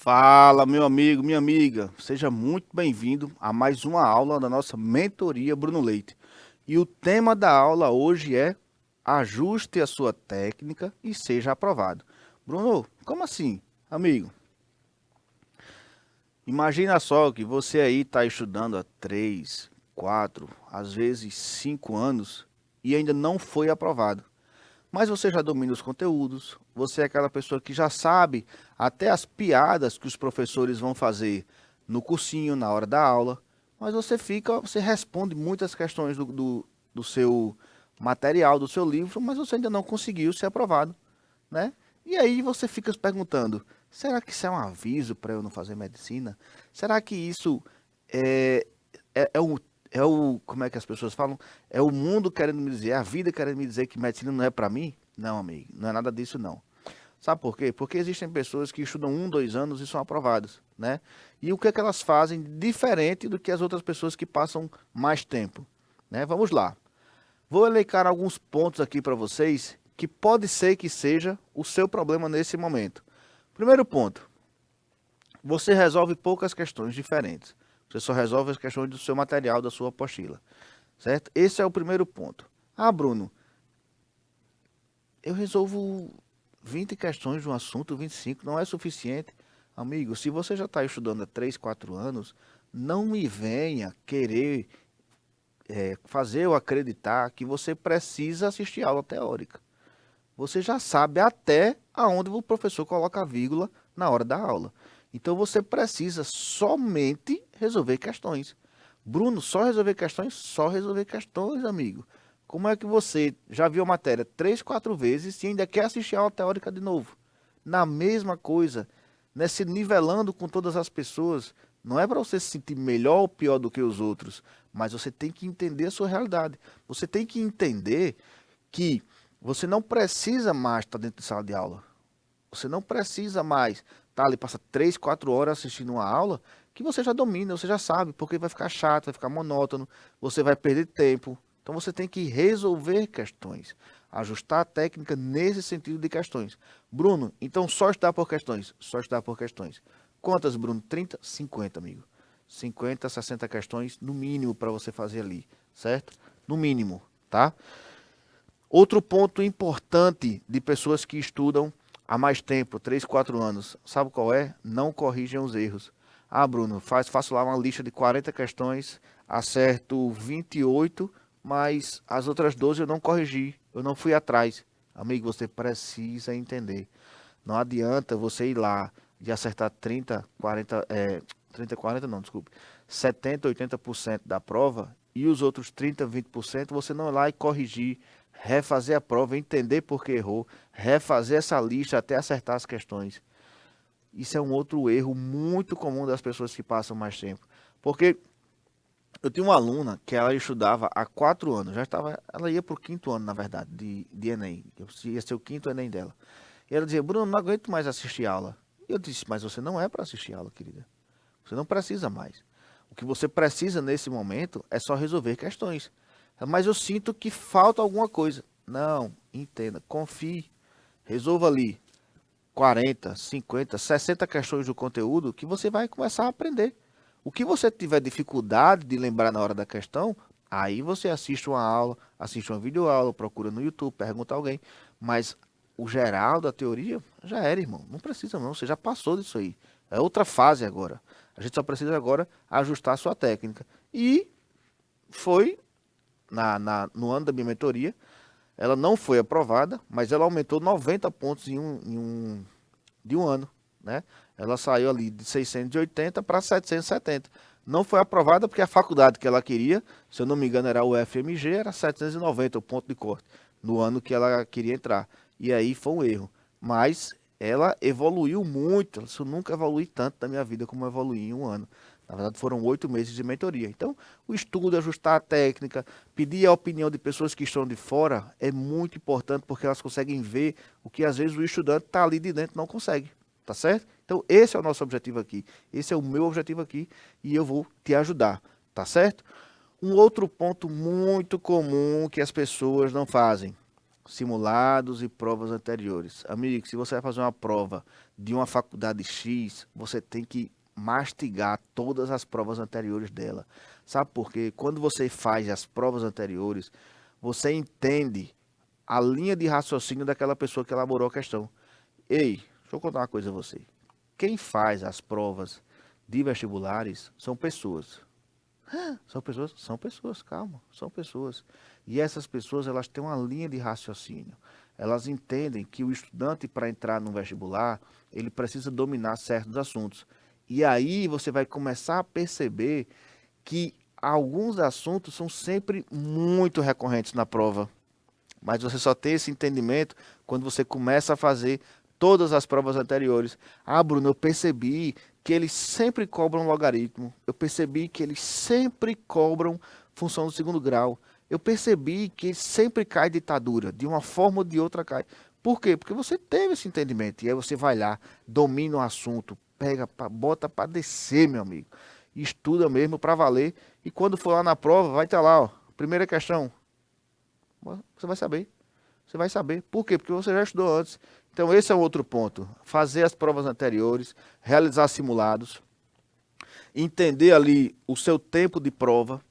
Fala, meu amigo, minha amiga, seja muito bem-vindo a mais uma aula da nossa mentoria Bruno Leite. E o tema da aula hoje é ajuste a sua técnica e seja aprovado. Bruno, como assim, amigo? Imagina só que você aí está estudando há 3, 4, às vezes 5 anos e ainda não foi aprovado. Mas você já domina os conteúdos, você é aquela pessoa que já sabe até as piadas que os professores vão fazer no cursinho, na hora da aula, mas você responde muitas questões do seu material, do seu livro, mas você ainda não conseguiu ser aprovado, né? E aí você fica se perguntando, será que isso é um aviso para eu não fazer medicina? Será que isso é, é o, como é que as pessoas falam? É o mundo querendo me dizer, é a vida querendo me dizer que medicina não é para mim? Não, amigo, não é nada disso não. Sabe por quê? Porque existem pessoas que estudam 1, 2 anos e são aprovadas, né? E o que é que elas fazem diferente do que as outras pessoas que passam mais tempo, né? Vamos lá. Vou elencar alguns pontos aqui para vocês que pode ser que seja o seu problema nesse momento. Primeiro ponto, você resolve poucas questões diferentes. Você só resolve as questões do seu material, da sua apostila, certo? Esse é o primeiro ponto. Ah, Bruno, eu resolvo 20 questões de um assunto, 25, não é suficiente. Amigo, se você já está estudando há 3, 4 anos, não me venha querer fazer eu acreditar que você precisa assistir aula teórica. Você já sabe até aonde o professor coloca a vírgula na hora da aula. Então você precisa somente resolver questões. Bruno, só resolver questões? Só resolver questões, amigo. Como é que você já viu a matéria 3, 4 vezes e ainda quer assistir a aula teórica de novo? Na mesma coisa, né, se nivelando com todas as pessoas, não é para você se sentir melhor ou pior do que os outros, mas você tem que entender a sua realidade. Você tem que entender que você não precisa mais estar dentro de sala de aula. Você não precisa mais estar ali, passa 3, 4 horas assistindo uma aula que você já domina, você já sabe, porque vai ficar chato, vai ficar monótono, você vai perder tempo. Então você tem que resolver questões, ajustar a técnica nesse sentido de questões. Bruno, então só estudar por questões, só estudar por questões. Quantas, Bruno? 30, 50, amigo. 50, 60 questões no mínimo para você fazer ali, certo? No mínimo, tá? Outro ponto importante de pessoas que estudam há mais tempo, 3, 4 anos, sabe qual é? Não corrigem os erros. Ah, Bruno, faço lá uma lista de 40 questões, acerto 28, mas as outras 12 eu não corrigi, eu não fui atrás. Amigo, você precisa entender. Não adianta você ir lá de acertar 30, 40, 30, 40 não, desculpe, 70, 80% da prova e os outros 30, 20% você não ir lá e corrigir, refazer a prova, entender por que errou, refazer essa lista até acertar as questões. Isso é um outro erro muito comum das pessoas que passam mais tempo. Porque eu tinha uma aluna que ela estudava há 4 anos, já estava, ela ia para o quinto ano, na verdade, de Enem. Ia ser o quinto Enem dela. E ela dizia, Bruno, não aguento mais assistir aula. E eu disse, mas você não é para assistir aula, querida. Você não precisa mais. O que você precisa nesse momento é só resolver questões. Mas eu sinto que falta alguma coisa. Não, entenda, confie. Resolva ali 40, 50, 60 questões do conteúdo que você vai começar a aprender. O que você tiver dificuldade de lembrar na hora da questão, aí você assiste uma aula, assiste uma videoaula, procura no YouTube, pergunta a alguém. Mas o geral da teoria já era, irmão. Não precisa não, você já passou disso aí. É outra fase agora. A gente só precisa agora ajustar a sua técnica. E foi no ano da minha mentoria, ela não foi aprovada, mas ela aumentou 90 pontos de um ano, né? Ela saiu ali de 680 para 770. Não foi aprovada porque a faculdade que ela queria, se eu não me engano era o FMG, era 790 o ponto de corte, no ano que ela queria entrar. E aí foi um erro. Mas ela evoluiu muito, isso nunca evolui tanto na minha vida como evoluí em um ano. Na verdade, foram 8 meses de mentoria. Então, o estudo, ajustar a técnica, pedir a opinião de pessoas que estão de fora é muito importante porque elas conseguem ver o que às vezes o estudante está ali de dentro e não consegue. Tá certo? Então, esse é o nosso objetivo aqui. Esse é o meu objetivo aqui e eu vou te ajudar. Tá certo? Um outro ponto muito comum que as pessoas não fazem. simulados e provas anteriores. Amigo, se você vai fazer uma prova de uma faculdade X, você tem que mastigar todas as provas anteriores dela. Sabe por quê? Quando você faz as provas anteriores, você entende a linha de raciocínio daquela pessoa que elaborou a questão. Ei, deixa eu contar uma coisa a você. Quem faz as provas de vestibulares são pessoas. São pessoas? São pessoas, calma, são pessoas. E essas pessoas, elas têm uma linha de raciocínio. Elas entendem que o estudante, para entrar no vestibular, ele precisa dominar certos assuntos. E aí você vai começar a perceber que alguns assuntos são sempre muito recorrentes na prova. Mas você só tem esse entendimento quando você começa a fazer todas as provas anteriores. Ah, Bruno, eu percebi que eles sempre cobram logaritmo. Eu percebi que eles sempre cobram função do segundo grau. Eu percebi que sempre cai ditadura. De uma forma ou de outra cai. Por quê? Porque você teve esse entendimento. E aí você vai lá, domina o assunto, pega, bota para descer, meu amigo. Estuda mesmo para valer. E quando for lá na prova, vai estar lá, ó. Primeira questão. Você vai saber. Você vai saber. Por quê? Porque você já estudou antes. Então esse é um outro ponto. Fazer as provas anteriores, realizar simulados, entender ali o seu tempo de prova,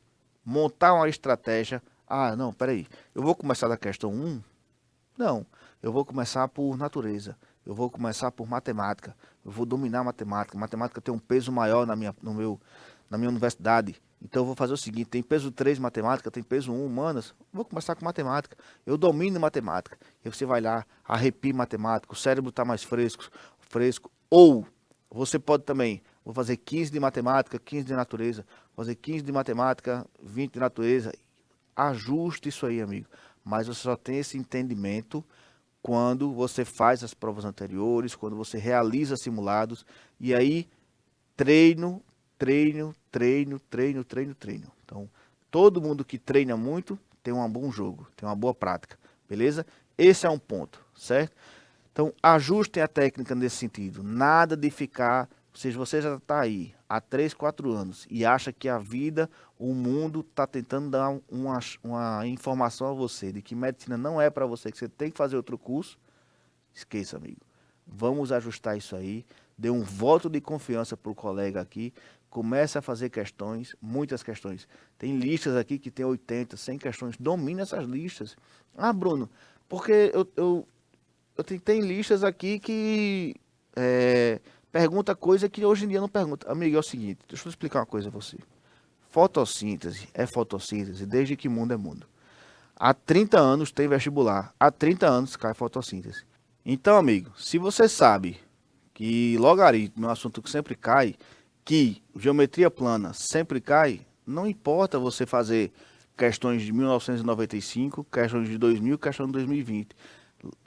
montar uma estratégia. Ah, não, peraí. Eu vou começar da questão 1? Não. Eu vou começar por natureza. Eu vou começar por matemática. Eu vou dominar matemática. Matemática tem um peso maior na minha universidade. Então eu vou fazer o seguinte, tem peso 3 matemática, tem peso 1 humanas, vou começar com matemática. Eu domino matemática. E você vai lá, arrepia matemática, o cérebro está mais fresco. Ou você pode também, vou fazer 15 de matemática, 15 de natureza, vou fazer 15 de matemática, 20 de natureza. Ajuste isso aí, amigo. Mas você só tem esse entendimento quando você faz as provas anteriores, quando você realiza simulados, e aí treino, treino. Então, todo mundo que treina muito tem um bom jogo, tem uma boa prática, beleza? Esse é um ponto, certo? Então, ajustem a técnica nesse sentido. Nada de ficar, se você já está aí há 3, 4 anos e acha que a vida, o mundo está tentando dar uma informação a você de que medicina não é para você, que você tem que fazer outro curso, esqueça, amigo. Vamos ajustar isso aí. Dê um voto de confiança para o colega aqui. Comece a fazer questões, muitas questões. Tem listas aqui que tem 80, 100 questões. Domine essas listas. Ah, Bruno, porque tem listas aqui que pergunta coisa que hoje em dia não pergunta. Amigo, é o seguinte, deixa eu explicar uma coisa a você. Fotossíntese é fotossíntese desde que mundo é mundo. Há 30 anos tem vestibular. Há 30 anos cai fotossíntese. Então, amigo, se você sabe que logaritmo é um assunto que sempre cai, que geometria plana sempre cai, não importa você fazer questões de 1995, questões de 2000, questões de 2020.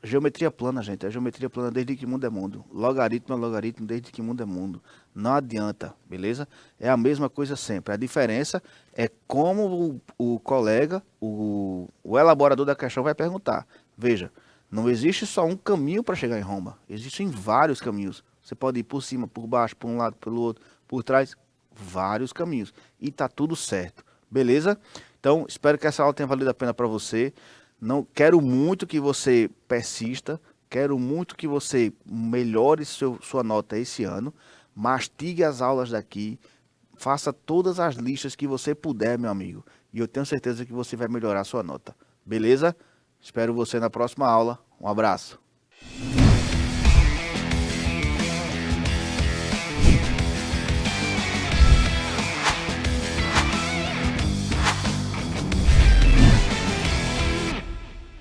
Geometria plana, gente, é geometria plana desde que mundo é mundo. Logaritmo é logaritmo desde que mundo é mundo. Não adianta, beleza? É a mesma coisa sempre. A diferença é como o colega, o elaborador da questão vai perguntar. Veja, não existe só um caminho para chegar em Roma. Existem vários caminhos. Você pode ir por cima, por baixo, por um lado, pelo outro, por trás. Vários caminhos. E tá tudo certo. Beleza? Então, espero que essa aula tenha valido a pena para você. Não quero muito que você persista. Quero muito que você melhore sua nota esse ano. Mastigue as aulas daqui. Faça todas as listas que você puder, meu amigo. E eu tenho certeza que você vai melhorar a sua nota. Beleza? Espero você na próxima aula. Um abraço.